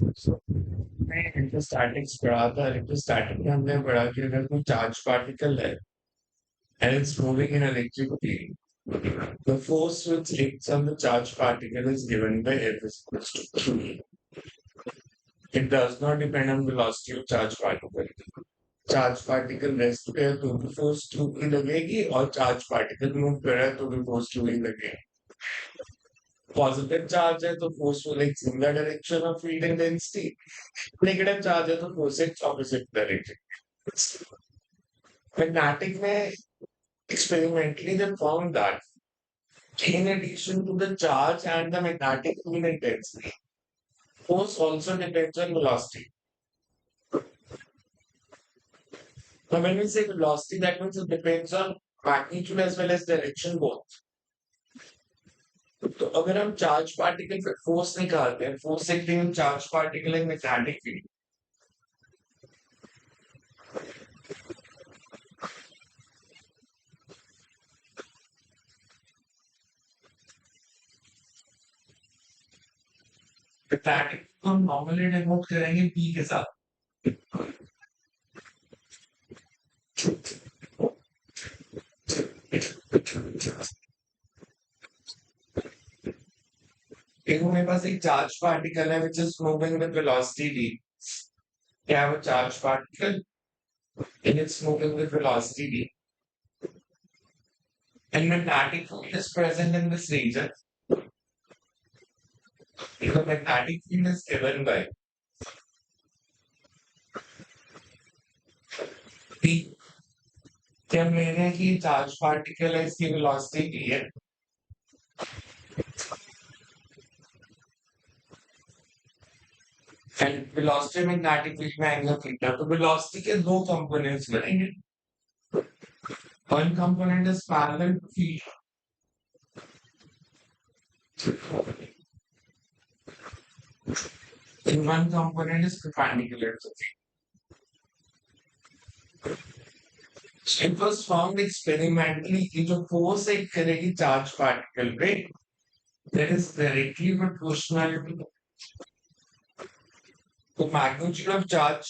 मैं इलेक्ट्रोस्टैटिक्स पढ़ा था। इलेक्ट्रोस्टैटिक में हमने पढ़ा कि अगर कोई चार्ज पार्टिकल है and it's moving in electric field, the force which acts on the charged particle is given by F is equals to Q. It does not depend on velocity of charged particle. Charge particle rest पे है तो भी force Q ही लगेगी और charge particle move कर रहा है तो भी फोर्स क्यू ही लगेगी। पॉजिटिव चार्ज है तो force will like in the direction of field and density. Negative charge है तो force it's opposite direction. Magnetic में experimentally they found that in addition to the charge and the magnetic field intensity, force also depends on velocity. Now, when we say velocity, that means it depends on magnitude as well as direction both. तो अगर हम charge particle पे force निकालते हैं, force से हम charge particle and magnetic field, magnetic को हम नॉर्मली डिनोट करेंगे पी के साथ। देखो मेरे पास एक चार्ज पार्टिकल है which is moving with velocity v. I have a charge particle and it's moving with velocity v. And magnetic field is present in this region. The magnetic field is given by p. जब ले रहे हैं कि charge particle है इसकी velocity v है and velocity magnetic field में angle theta. तो वेलोसिटी के दो कंपोनेंट्स बनेंगे। One component is parallel to field and one component is perpendicular to field. It was found experimentally कि जो force एक करेगी चार्ज पार्टिकल पे that is directly proportional to the magnitude of charge।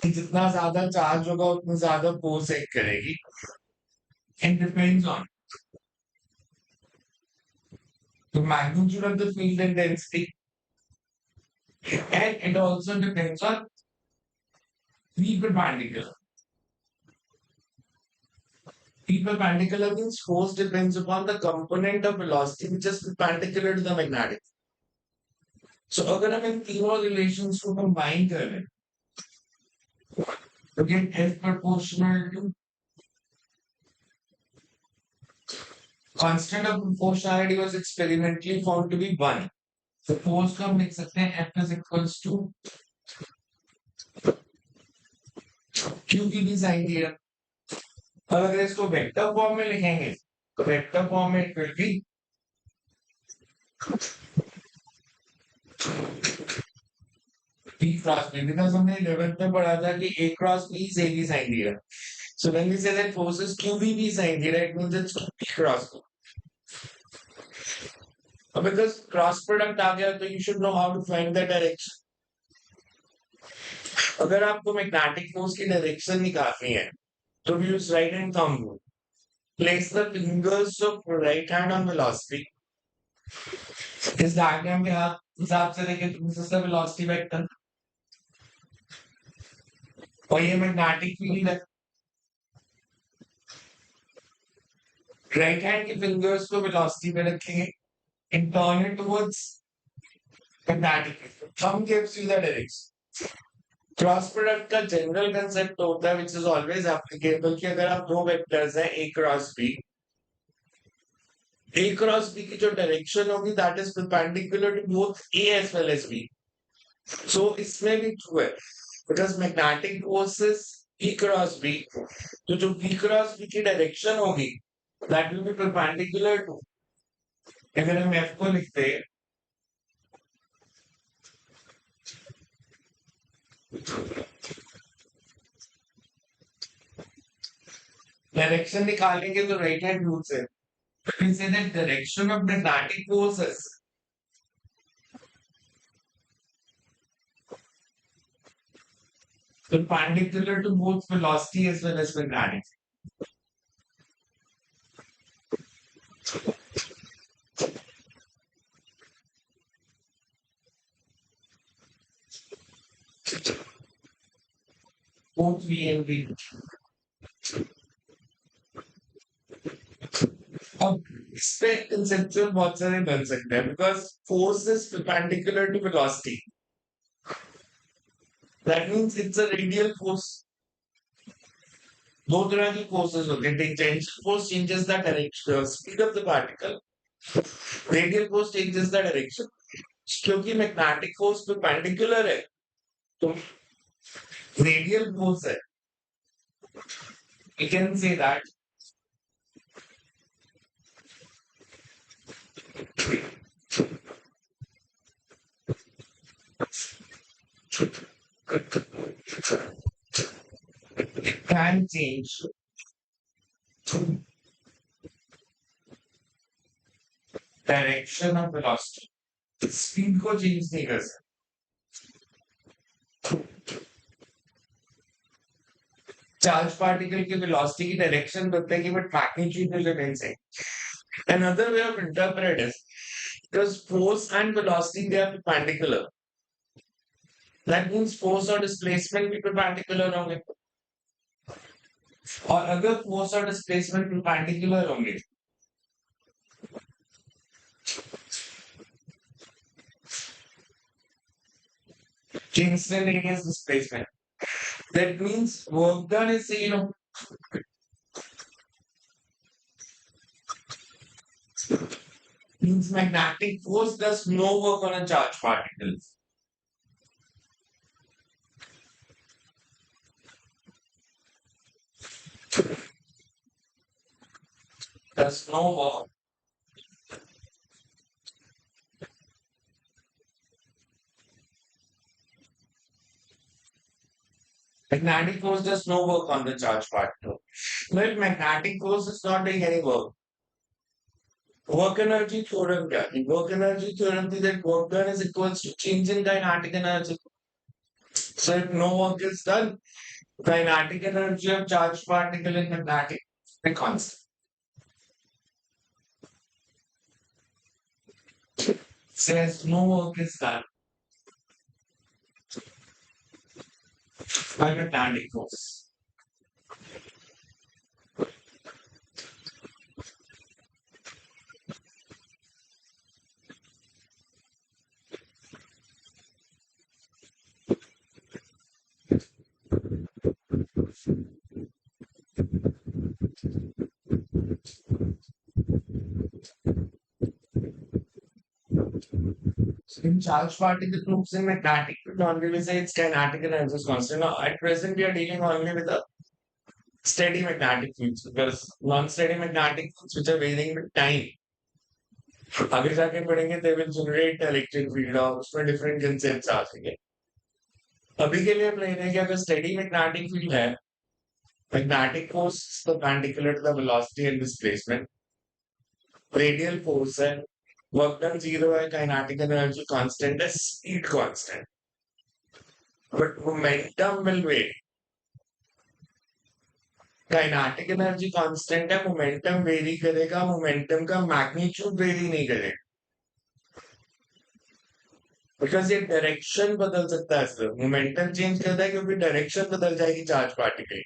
जितना ज्यादा चार्ज होगा उतना ज्यादा फोर्स एक करेगी and depends on the magnitude of the field and density and it also depends on v perpendicular. V perpendicular means force depends upon the component of velocity which is perpendicular to the magnetic. So अगर हम इन तीनों relations को combine करें तो get F proportional to constant of proportionality was experimentally found to be 1. So force को हम लिख सकते हैं F is equals to Q की भी साइन थीटा। और अगर इसको वेक्टर फॉर्म में लिखेंगे तो वेक्टर फॉर्म में it will be P cross B because हमने 11th में पढ़ा था कि A cross B is A B sin theta. So when we say that force is QB sin theta, it means it's P cross B. Because cross product आ गया तो you should know how to find the direction. अगर आपको magnetic force की direction निकालनी है तो use right hand thumb rule. Place the fingers of right hand on velocity. इस diagram के आप हिसाब से देखें तो this is the velocity vector. और ये मैग्नेटिक फील्ड है। राइट हैंड के फिंगर्स को वेलोसिटी पे रखेंगे and turn it towards magnetic field. Thumb gives you the direction. Cross product का जनरल कंसेप्ट होता है which is always applicable कि अगर आप दो वेक्टर्स हैं A क्रॉस B की जो डायरेक्शन होगी that is perpendicular to both A as well as B. So इसमें भी true है because magnetic force is E cross B. तो जो B cross B की डायरेक्शन होगी that will be perpendicular to, अगर हम F को लिखते हैं डायरेक्शन निकालेंगे तो राइट हैंड रूल से we say that direction of magnetic forces perpendicular to both velocity as well as magnetic. Both V and V. अब इस पे conceptual बहुत सारे बन सकते हैं because force is perpendicular to velocity. That means it's a radial force. दो तरह की forces होते हैं. Tangential force changes the direction, speed of the particle. Radial force changes the direction. क्योंकि magnetic force perpendicular है, तो radial force है. You can say that. It can change direction of velocity. Speed को change नहीं कर सकते. Charge particle की velocity की direction बदलेगी but magnitude will remain same. Another way of interpret is because force and velocity they are perpendicular. That means force और displacement भी perpendicular होंगे. और अगर force और displacement perpendicular होंगे, instantaneous displacement. That means work done is means magnetic force does no work on a charged particle. Does no work. Magnetic force does no work on the charged particle. But magnetic force is not doing any work. Work energy theorem क्या है? Work energy theorem थी that work done is equals to change in kinetic energy. So if no work is done, kinetic energy of charged particle in magnetic is constant. Says no work is done by magnetic force. In charged particle groups in magnetic field, only we say its kinetic energy is constant. Now, at present, we are dealing only with the steady magnetic fields because non-steady magnetic fields which are varying with time. आगे जाके पढ़ेंगे they will generate electric field और उसमें different concepts आ जाएंगे. अभी के लिए हम ले रहे हैं कि अगर steady magnetic field है, magnetic force is perpendicular to the velocity and displacement. Radial force है, work done zero है, kinetic energy constant है, speed constant. But momentum will vary. Kinetic energy constant है, momentum vary करेगा, momentum का magnitude vary नहीं करेगा. Because ये direction बदल सकता है सर. Momentum change करता है क्योंकि direction बदल जाएगी charge particle.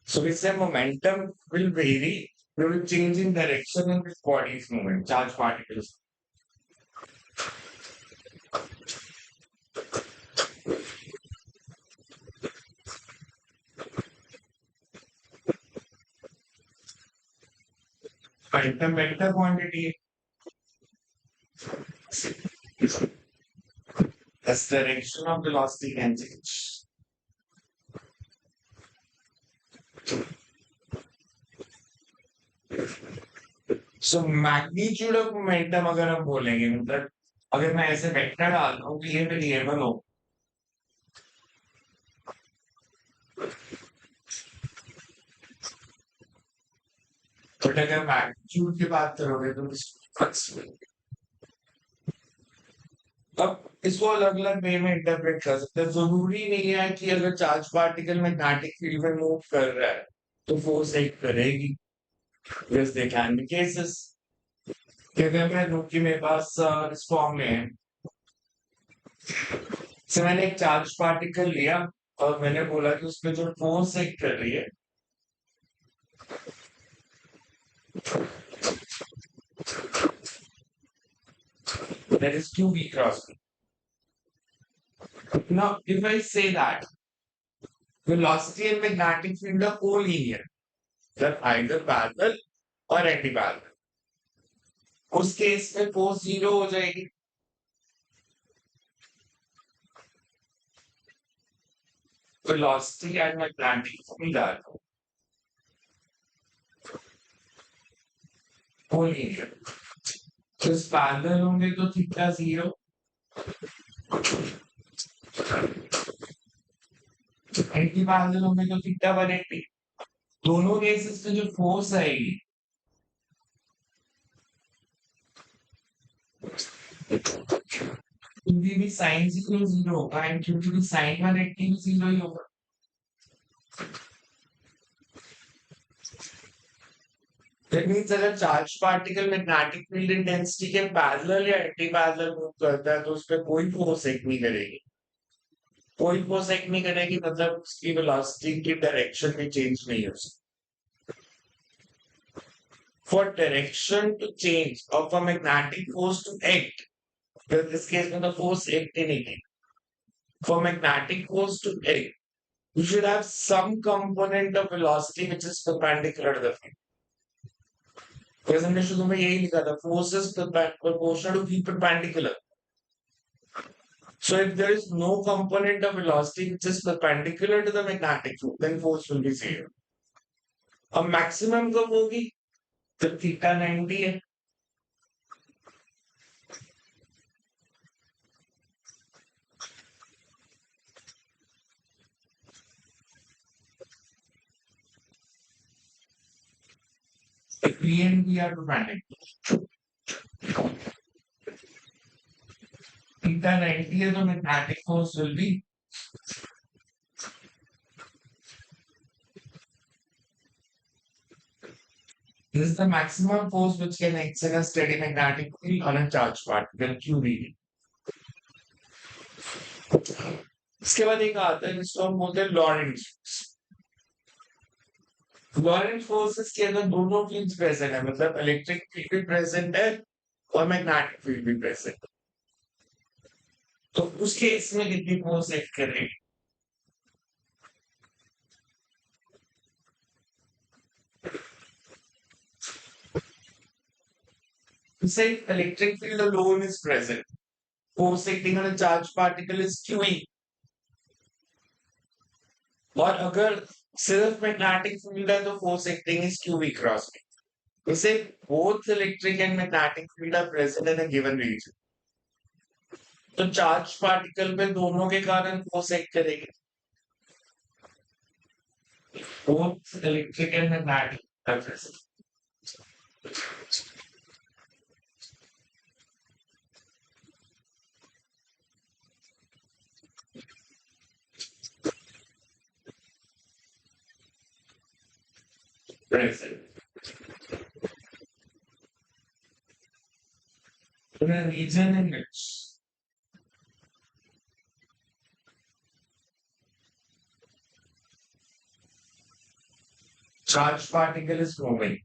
So we say momentum will vary. We will change in direction in this body's movement, charge particles. Quantum vector quantity. As direction of velocity can change. So magnitude of momentum अगर हम बोलेंगे मतलब अगर मैं ऐसे vector डालता हूँ कि ये वेरिएबल हो बट अगर मैग्नीट्यूड की बात करोगे तो अब इसको अलग अलग वे में इंटरप्रेट कर सकते हैं। जरूरी नहीं है कि अगर चार्ज पार्टिकल मैग्नेटिक फील्ड में मूव कर रहा है तो फोर्स एक्ट करेगी। Yes, they can be cases कि अगर मैं लूँ कि मेरे पास इस फॉर्म में है, से मैंने एक चार्ज पार्टिकल लिया और मैंने बोला कि उसमें जो फोर्स एक्ट कर रही है that is QB cross B. Now, if I say that velocity and magnetic field are collinear, they're either parallel or anti-parallel. उस केस में फोर्स जीरो हो जाएगी। velocity and magnetic field are collinear. तो इस parallel होंगे तो theta zero, anti parallel होंगे तो थीटा 180। दोनों केसेस में जो फोर्स आएगी क्योंकि भी साइन जीरो जीरो होगा एंड क्योंकि भी साइन 180 भी जीरो ही होगा। That means अगर charge particle magnetic field intensity के पैरेलल या एंटी पैरेलल मूव करता है तो उस पर कोई फोर्स एक्ट नहीं करेगी। कोई फोर्स एक्ट नहीं करेगी मतलब उसकी वेलोसिटी की डायरेक्शन में चेंज नहीं हो सकती। For direction to change of a magnetic force to act, in this case में the force act ही नहीं है। For magnetic force to act, you should have some component of velocity which is perpendicular to the field. जैसे हमने शुरू में यही लिखा था, force is proportional to v perpendicular. So if there is no component of velocity which is perpendicular to the magnetic field, then force will be zero. अब maximum कब होगी? जब थीटा 90 है। P and V are perpendicular. Theta 90 है तो magnetic force will be this is the maximum force which can exert a steady magnetic field on a charged particle QB. इसके बाद एक आता है जिसको हम बोलते हैं लॉरेंट फोर्स। लॉरेंट फोर्सेस के अंदर दोनों फील्ड्स प्रेजेंट है, मतलब इलेक्ट्रिक फील्ड भी प्रेजेंट है और मैग्नेटिक फील्ड भी प्रेजेंट है। तो उस केस में कितनी फोर्स एक्ट करेगी? Say electric field alone is present. Force acting on a charged particle is QE. और अगर सिर्फ मैग्नेटिक फील्ड है तो force acting is QV cross B. इसे both electric and magnetic field are present in a given region. तो charge particle पे दोनों के कारण फोर्स एक्ट करेगी। Both electric and magnetic are present. Present. In a region in which charged particle is moving,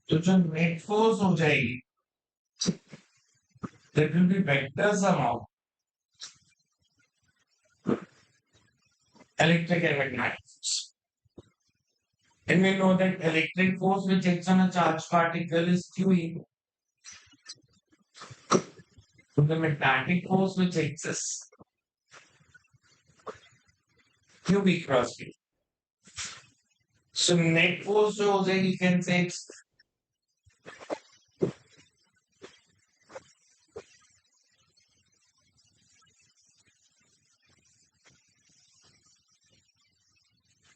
तो जो net force हो जाएगी that will be vector somehow electric and magnetic force. And we know that electric force which acts on a charged particle is QE. So the magnetic force which exists QB cross B. So net force जो हो जाएगी, you can say it's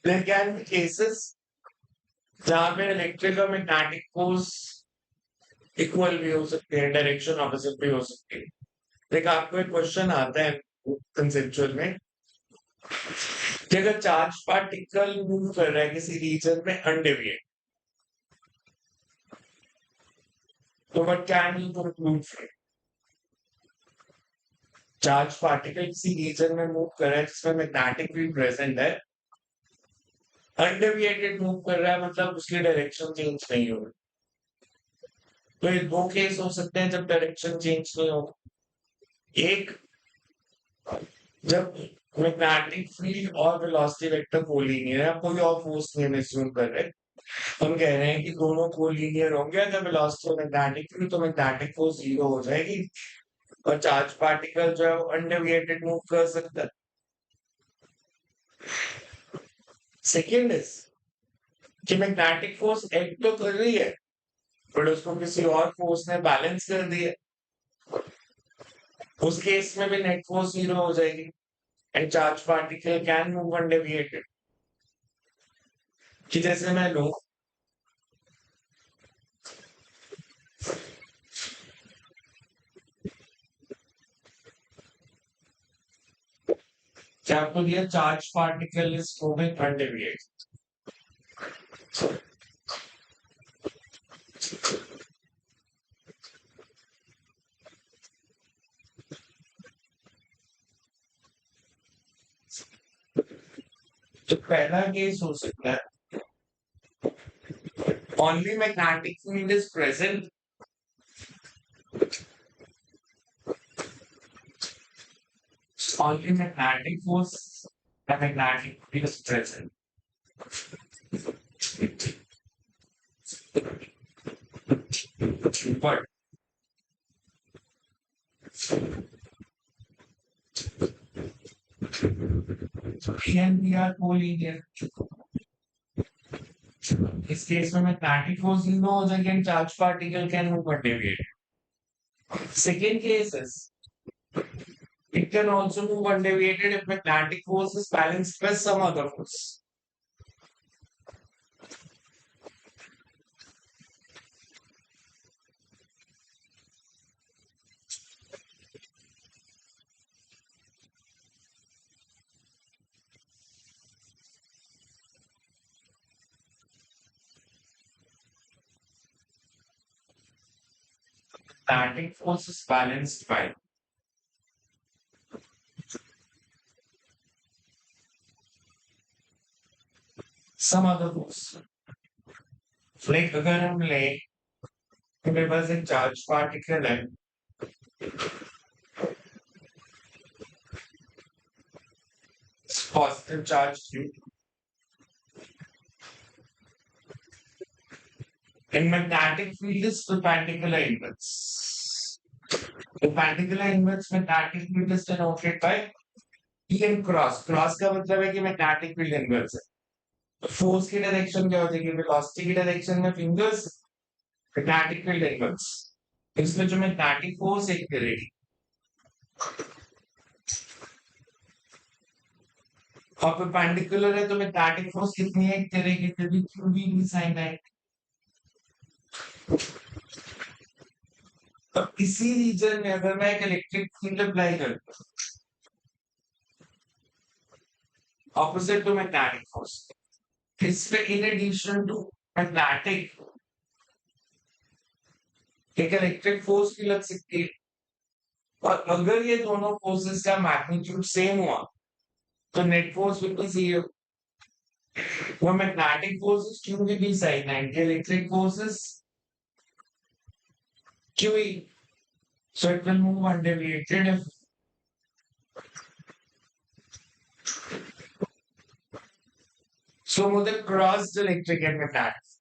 there can be cases जहां पे electric और magnetic force equal भी हो सकते हैं, डायरेक्शन ऑपोजिट भी हो सकती है। देखो आपको एक क्वेश्चन आता है कंसेप्चुअल में कि अगर चार्ज पार्टिकल मूव कर रहा है किसी रीजन में अनडेविएट, तो what can you conclude? Charge particle किसी रीजन में मूव कर रहा है जिसमें मैग्नेटिक फील्ड प्रेजेंट है, अनडेविएटेड मूव कर रहा है, मतलब उसकी डायरेक्शन चेंज नहीं हो रही। तो ये दो केस हो सकते हैं जब डायरेक्शन चेंज नहीं हो। एक, जब मैग्नेटिक फील्ड और वेलोसिटी वेक्टर कोलीनियर है, कोई और फोर्स नहीं हम assume कर रहे, हम कह रहे हैं कि दोनों कोलीनियर होंगे, अगर वेलोसिटी और मैग्नेटिक फील्ड तो मैग्नेटिक फोर्स जीरो हो जाएगी और चार्ज पार्टिकल जो है वो अनडेविएटेड मूव कर सकता है। सेकेंड इज कि मैग्नेटिक फोर्स एक्ट तो कर रही है बट उसको किसी और फोर्स ने बैलेंस कर दिया, उस केस में भी नेट फोर्स जीरो हो जाएगी and charge particle can move undeviated. कि जैसे मैं लूं क्या आपको दिया charge particle is moving undeviated, तो पहला केस हो सकता है only magnetic field is present, only magnetic force and magnetic field is present, but can we are collinear, इस केस में मैग्नेटिक फोर्स जीरो हो जाएगी and charge particle can move undeviated. Second case is it can also move undeviated if magnetic force is balanced by some other force. Magnetic force is balanced by some other force. Like अगर हम ले मेरे पास एक charge particle है, positive charge Q, and magnetic field is perpendicular inwards. Perpendicular inwards magnetic field is denoted by E and cross. Cross का मतलब है कि magnetic field inwards है। फोर्स की डायरेक्शन क्या हो जाएगी? वेलोसिटी की डायरेक्शन में फिंगर्स, मैग्नेटिक फील्ड इनवर्स। इसमें जो मैग्नेटिक फोर्स एक करेगी और परपेंडिकुलर है तो मैग्नेटिक फोर्स कितनी एक करेगी? तभी क्यू भी साइन है। अब इसी रीजन में अगर मैं एक इलेक्ट्रिक फील्ड अप्लाई करता हूं ऑपोजिट टू मैग्नेटिक फोर्स, इस पे इन एडिशन टू मैग्नेटिक एक इलेक्ट्रिक फोर्स भी लग सकती है। और अगर ये दोनों फोर्सेस का मैग्नीट्यूड सेम हुआ तो net force will be zero. वो मैग्नेटिक फोर्सेस क्यू भी साइन है, electric forces QE, so it will move undeviated if so मुझे क्रॉस इलेक्ट्रिक एंड मैग्नेटिक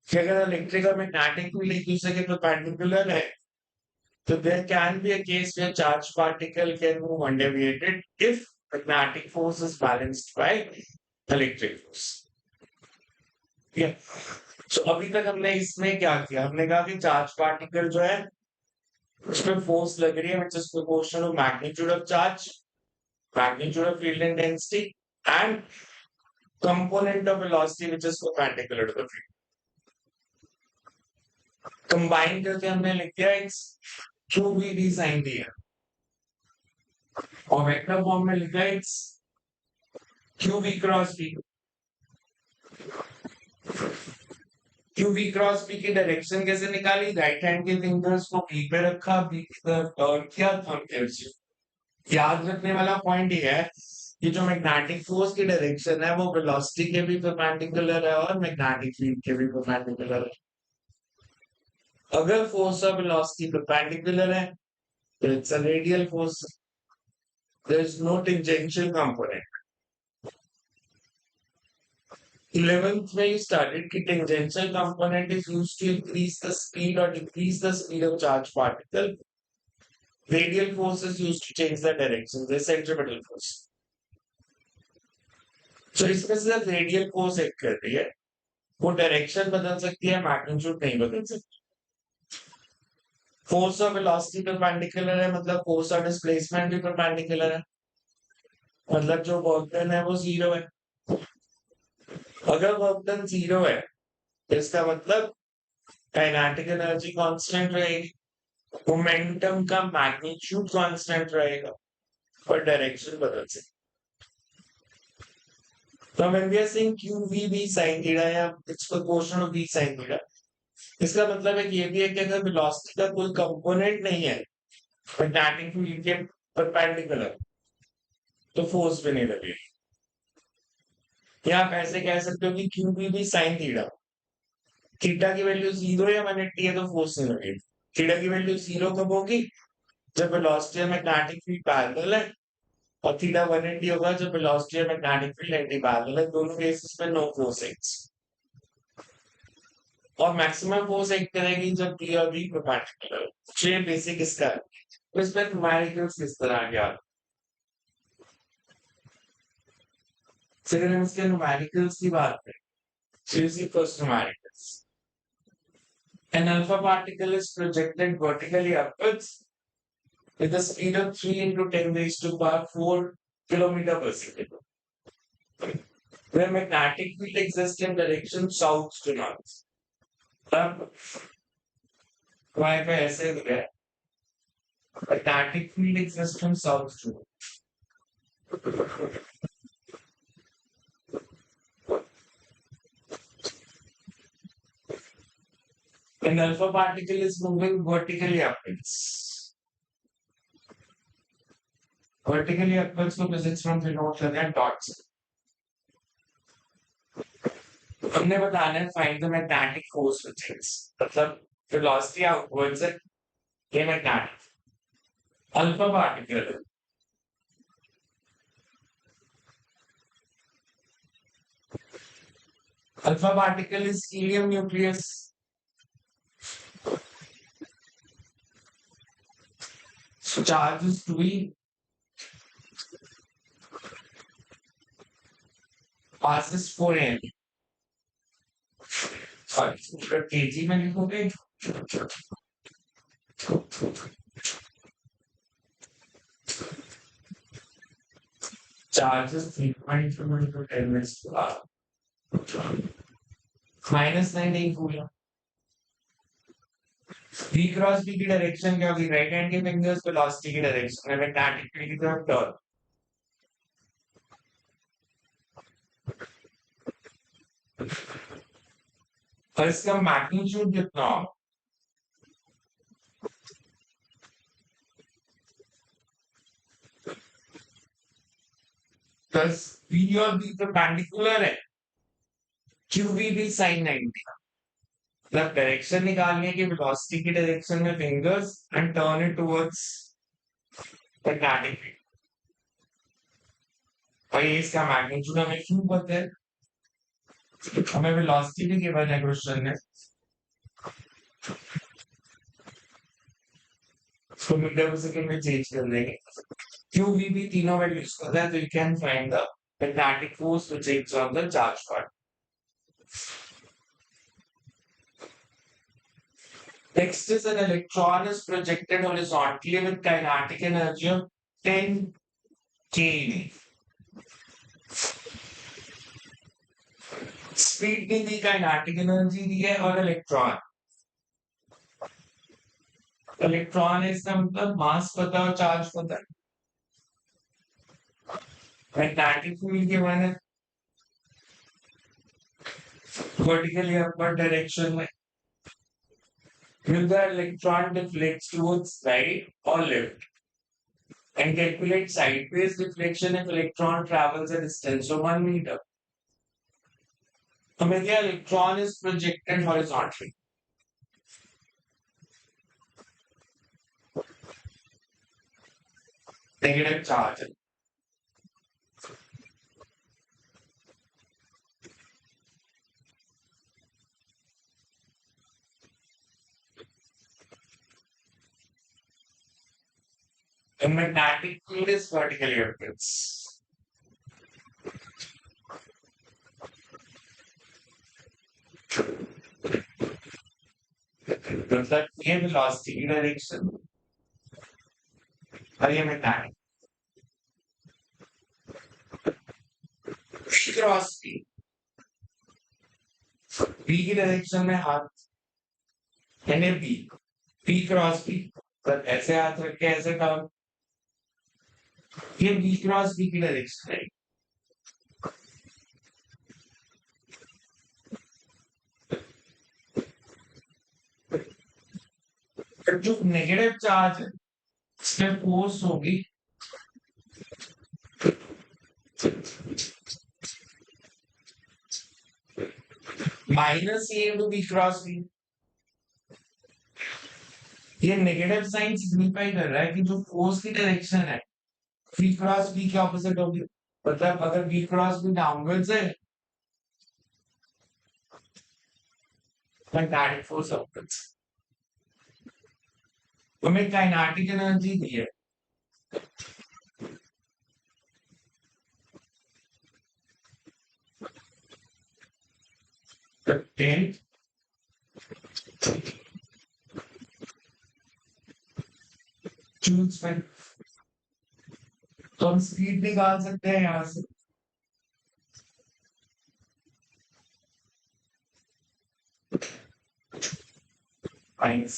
कि अगर इलेक्ट्रिक और मैग्नेटिक फील्ड एक दूसरे के परपेंडिकुलर है तो there can be a case where charge particle can move undeviated if magnetic force is balanced by electric force. ठीक है, so अभी तक हमने इसमें क्या किया? हमने कहा कि चार्ज पार्टिकल जो है उसमें फोर्स लग रही है which is proportional to magnitude of charge, magnitude of field intensity and component of velocity which is perpendicular to the field. Combine करके हमने लिख दिया X Q V D sine दिया और वेक्टर फॉर्म में लिखा है X Q V cross B. Q V cross B की डायरेक्शन कैसे निकाली? राइट हैंड के फिंगर्स को बी पे रखा, बी की तरफ टर्न किया, थंब से। याद रखने वाला पॉइंट ये है कि जो मैग्नेटिक फोर्स की डायरेक्शन है वो वेलोसिटी के भी परपेंडिकुलर है और मैग्नेटिक फील्ड के भी परपेंडिकुलर है। अगर फोर्स और वेलोसिटी परपेंडिकुलर है तो it's a radial force, there is no tangential component. 11th में you started कि tangential component is used to increase the speed or decrease the speed of charged particle. Radial force is used to change the direction, the centripetal force. So इसमें सिर्फ radial force act कर रही है, वो direction बदल सकती है, magnitude नहीं बदल सकती। फोर्स और वेलोसिटी परपेंडिकुलर है, मतलब फोर्स और डिस्प्लेसमेंट भी परपेंडिकुलर है, मतलब जो वर्क डन है वो जीरो है। अगर वर्क डन जीरो है तो इसका मतलब काइनेटिक एनर्जी कांस्टेंट रहेगी, मोमेंटम का मैग्नीट्यूड कांस्टेंट रहेगा पर डायरेक्शन बदल सकती। तो when we are saying QVB sin theta या it's proportional of V sin theta, इसका मतलब है कि ये भी है कि अगर वेलोसिटी का कोई कंपोनेंट नहीं है मैग्नेटिक फील्ड के परपेंडिकुलर तो फोर्स भी नहीं लगेगी। या आप ऐसे कह सकते हो कि QVB sin theta, थीटा की वैल्यू जीरो या 180 है तो फोर्स नहीं लगेगी। थीटा की वैल्यू जीरो कब होगी? जब वेलोसिटी और मैग्नेटिक फील्ड पैरेलल है, और थीटा 180 होगा जब वेलोसिटी और मैग्नेटिक फील्ड एंटी पैरेलल है। दोनों केसेस में नो फोर्स एक्ट्स, और मैक्सिमम फोर्स एक्ट करेगी जब पी और बी परपेंडिकुलर। ये बेसिक इसका है। तो इसमें न्यूमेरिकल्स किस तरह के आते हैं? फिर हम इसके न्यूमेरिकल्स की बात करें। So is the first numericals. An alpha particle is projected vertically upwards with a speed of 3 into 10 raised to power 4 kilometer per second. Where magnetic field exists in direction south to north. तब वहां पे ऐसे है magnetic field exists from south to north. An alpha particle is moving vertically upwards. Vertically upwards को physics में denote करते हैं dots। हमने बताना है find the magnetic force which is, मतलब velocity outwards है ये magnetic alpha particle। Alpha particle is helium nucleus. So charge is 2e, passes 4 am. Sorry, kg में लिखोगे charge is 3.2 into 10 minutes per hour. -9 coulomb. V cross B की direction क्या होगी? Right hand के fingers velocity की direction में magnetic field की तरफ टर्न। और इसका मैग्नीट्यूड कितना हो? प्लस V और B परपेंडिकुलर है, QVB sin 90। मतलब डायरेक्शन निकालने की वेलोसिटी की डायरेक्शन में fingers and turn it towards magnetic field. और ये इसका मैग्नीट्यूड हमें क्यों पता है? हमें वेलोसिटी भी गिवन है क्वेश्चन में, तो मीटर पर सेकंड में चेंज कर देंगे। QVB तीनों वैल्यूज पता है तो you can find the magnetic force which acts on the charge part. Next is an electron is projected horizontally with kinetic energy of 10 keV. Speed भी दी, काइनेटिक एनर्जी दी है और इलेक्ट्रॉन इलेक्ट्रॉन है इसका मतलब मास पता है और चार्ज पता है। मैग्नेटिक फील्ड के मैंने वर्टिकली अपवर्ड डायरेक्शन में will the electron deflects towards right or left and calculate sideways deflection if electron travels a distance of 1 meter. So when the electron is projected horizontally, negative charge. The magnetic field is vertically upwards. मतलब ये velocity की direction और ये magnetic v cross p की direction में हाथ यानी p cross p पर ऐसे हाथ रख के ऐसे डाउन ये v क्रॉस p की डायरेक्शन है। पर जो नेगेटिव चार्ज है इसमें फोर्स होगी माइनस ए इंटू बी क्रॉस बी। ये नेगेटिव साइन सिग्निफाई कर रहा है कि जो फोर्स की डायरेक्शन है बी क्रॉस बी के ऑपोजिट होगी। मतलब अगर बी क्रॉस बी डाउनवर्ड्स है मैग्नेटिक फोर्स अपवर्ड्स। हमें काइनेटिक एनर्जी दी है तो 10 जूल्स में। तो हम स्पीड निकाल सकते हैं यहाँ से minus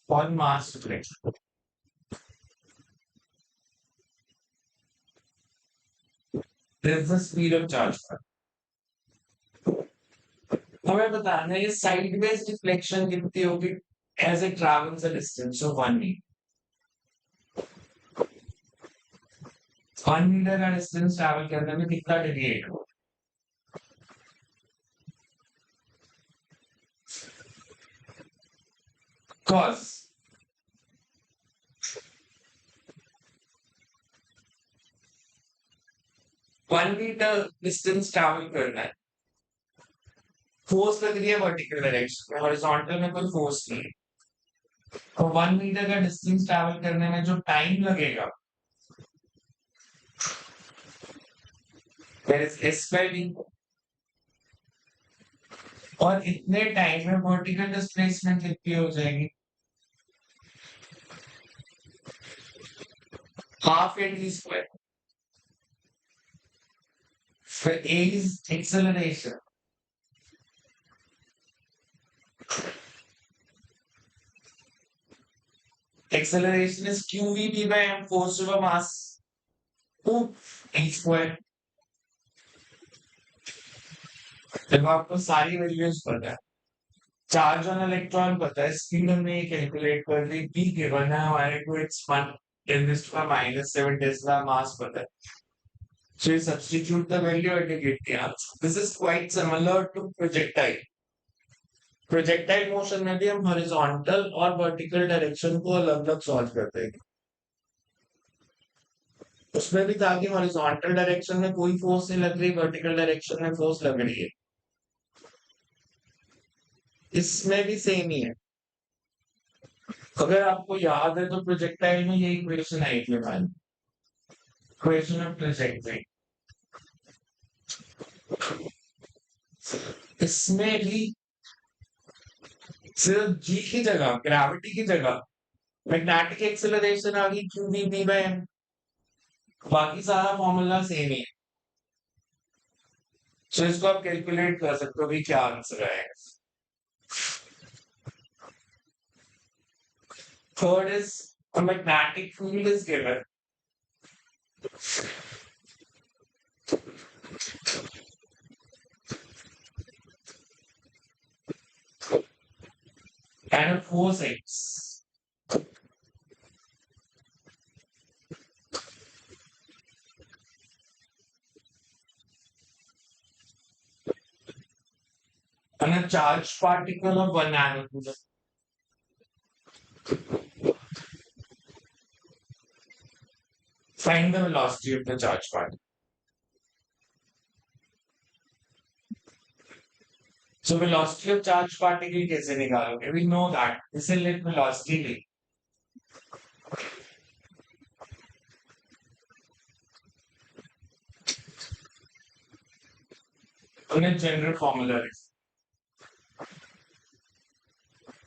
1 mass deflection. This is the speed of charge. हमें बताना है ये साइडवेज डिफ्लेक्शन कितनी होगी as it travels a distance of 1 metre का डिस्टेंस ट्रैवल करने में कितना डेविएट हो। cos 1 मीटर डिस्टेंस ट्रैवल करना है फोर्स लग रही है वर्टिकल डायरेक्शन में हॉरिजॉन्टल में कोई फोर्स नहीं है। तो 1 मीटर का डिस्टेंस ट्रैवल करने में जो टाइम लगेगा that is S by V और इतने टाइम में वर्टिकल डिस्प्लेसमेंट कितनी हो जाएगी हाफ एन टी स्क्वायर। फिर a is acceleration acceleration is qvb by m force over mass 2 e square। जब आपको सारी वैल्यूज पता है चार्ज ऑन इलेक्ट्रॉन पता है स्पीड हमने ये कैलकुलेट कर ली p गिवन है हमारे को it's 1 × 10⁻⁷ टेस्ला मास पता है। So you substitute the value and you get the answer. This is quite similar to projectile. Projectile motion में भी हम हॉरिजॉन्टल और वर्टिकल डायरेक्शन को अलग अलग सॉल्व करते हैं। उसमें भी था कि हॉरिजॉन्टल डायरेक्शन में कोई फोर्स नहीं लग रही वर्टिकल डायरेक्शन में फोर्स लग रही है। इसमें भी सेम ही है। अगर आपको याद है तो प्रोजेक्टाइल में ये इक्वेशन आई थी हमारी इक्वेशन ऑफ प्रोजेक्टाइल। इसमें भी सिर्फ जी की जगह ग्रेविटी की जगह मैग्नेटिक एक्सेलरेशन आ गई क्यू वी बाय एम। बाकी सारा फॉर्मूला सेम ही है। सो इसको आप कैलकुलेट कर सकते हो कि क्या आंसर है. Third is a magnetic field is given. And a force X. And a charged particle of 1 nanometer. Find the velocity of the charged particle. So velocity of charged particle कैसे निकालोगे? We know that. इसे let velocity ले. उन्हें general formula है.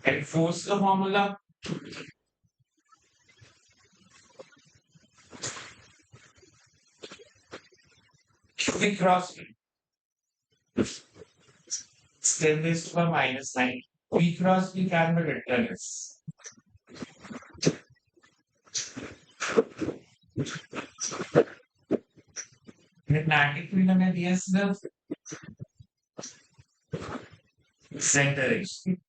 And force का formula Q cross V. 10 raised to the minus 9. V cross V can be written as magnetic field हमें दिया सिर्फ z direction.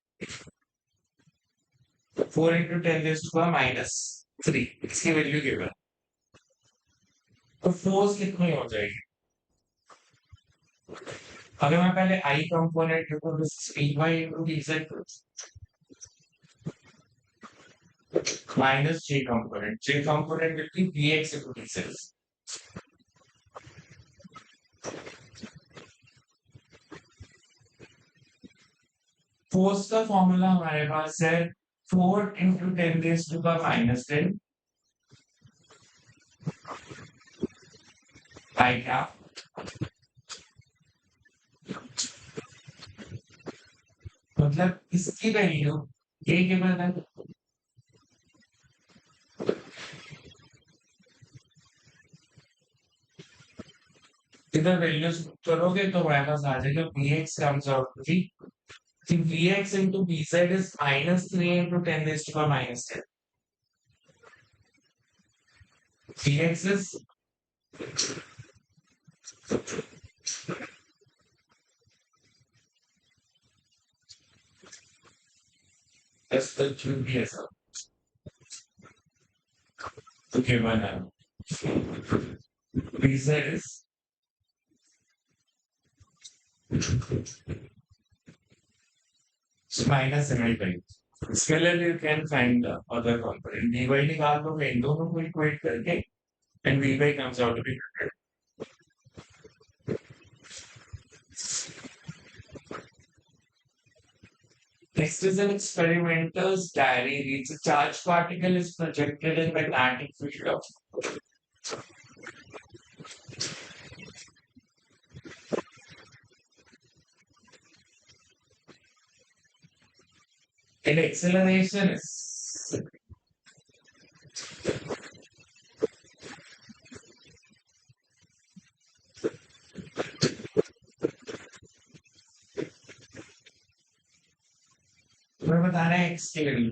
4 into 10 raised to the minus 3. इसकी value given. तो force कितनी हो जाएगी? अगर मैं पहले I कंपोनेंट लिखूं तो Py into dz minus J component. J component will be Vx into dz. Force का फॉर्मूला हमारे पास है 4 into 10 raised to the minus 10 I cap. मतलब इसकी वैल्यू ये गिवन है. इधर वैल्यूज करोगे तो हमारे पास आ जाएगा Vx comes out to be Vx into Vz is minus 3 into 10 raised to the minus 10. Vx is that's the QPS. Okay, one now. Vz is minus 75. Similarly, you can find the other component. Vy निकाल लो, इन दोनों को equate करके and Vy comes out to be 100. Next is an experimental's diary reads a charged particle is projected in magnetic field of and acceleration is मैं बता रहा है x के लिए.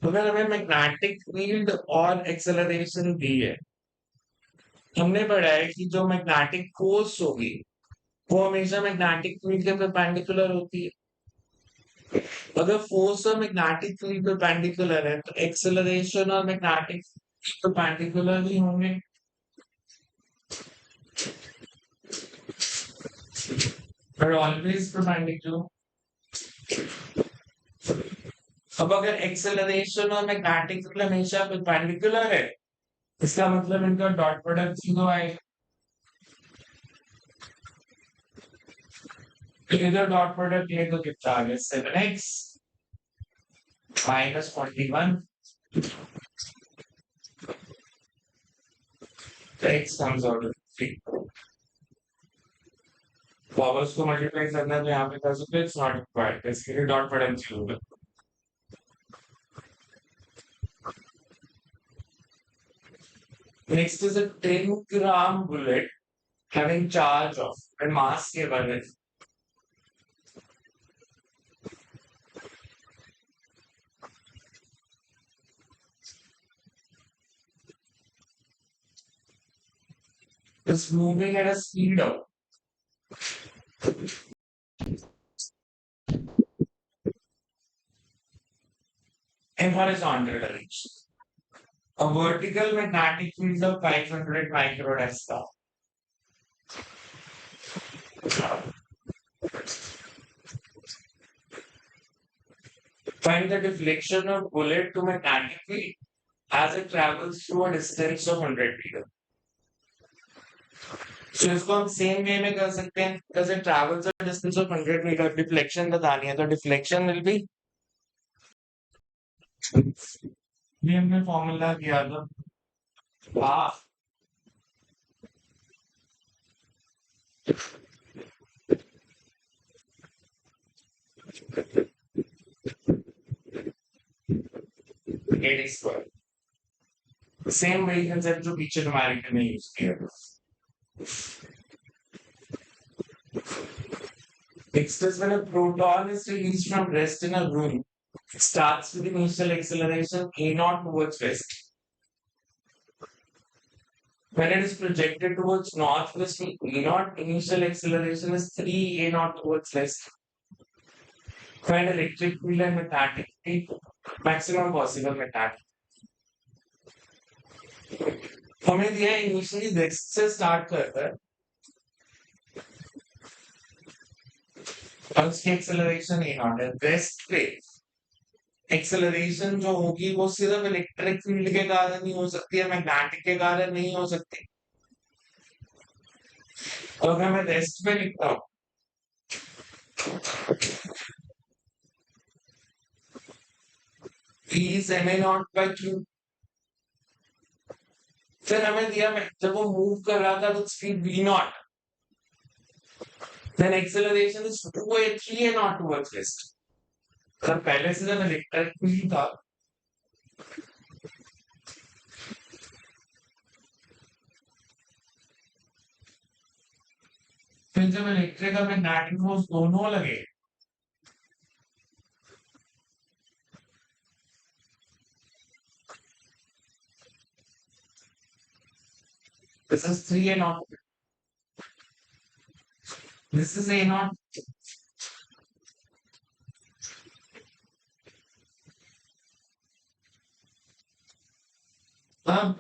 तो अगर हमें मैग्नेटिक फील्ड और एक्सेलरेशन दी है, हमने पढ़ा है कि जो मैग्नेटिक फोर्स होगी वो हमेशा मैग्नेटिक फील्ड के परपेंडिकुलर होती है. अगर फोर्स और मैग्नेटिक फील्ड परपेंडिकुलर है तो एक्सेलरेशन और मैग्नेटिक फील्ड परपेंडिकुलर भी होंगे. But always perpendicular. अब अगर एक्सेलरेशन और मैग्नेटिक फील्ड हमेशा परपेंडिकुलर है, इसका मतलब इनका डॉट प्रोडक्ट 0 आएगा. इधर डॉट प्रोडक्ट ले तो कितना आ गया 7x minus 41. तो x comes out of 3. Powers को मल्टीप्लाई करना है तो यहाँ पे कर सकते हैं. It's not required. इसके लिए डॉट प्रोडक्ट 0 होगा. Next is a 10-gram bullet having charge of and mass given it is moving at a speed of in horizontal direction. A vertical magnetic field of 500 microdasca. Find the deflection of bullet to magnetic field as it travels through a distance of 100 meters. So इसको हम same way में कर सकते हैं because it travels a distance of 100 meter. Deflection बतानी है तो deflection will be ये हमने फॉर्मूला किया था हाफ एट स्क्वायर सेम वही कंसेप्ट जो पीछे न्यूमेरिकल में यूज किया था Next is when a proton is released from rest in a room, it starts with initial acceleration a0 towards west. When it is projected towards northwest, a0 initial acceleration is 3 a0 towards west. Find electric field and magnetic field, maximum possible magnetic. हमें दिया है initially waste से start करता है और उसकी acceleration A not है waste पे एक्सेलरेशन जो होगी वो सिर्फ इलेक्ट्रिक फील्ड के कारण नहीं हो सकती है मैग्नेटिक के कारण नहीं हो सकती तो अगर मैं वेस्ट पे लिखता हूँ E is ma0 by q फिर हमें दिया जब वो मूव कर रहा था तो speed v0 then acceleration is 2a 3a0 towards west sir पहले से जब इलेक्ट्रिक फील्ड था फिर जब इलेक्ट्रिक और मैग्नेटिक फोर्स दोनों लगे this is 3a0 this is a0 अब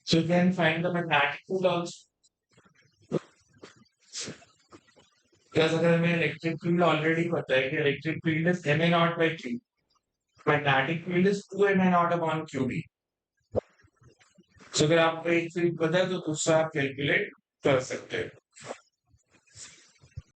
so you can find the magnetic field also because अगर हमें इलेक्ट्रिक फील्ड ऑलरेडी पता है कि electric field is ma0 by q magnetic field is 2ma0 upon qb so अगर आपको एक field पता है तो दूसरा आप कैलकुलेट कर सकते हैं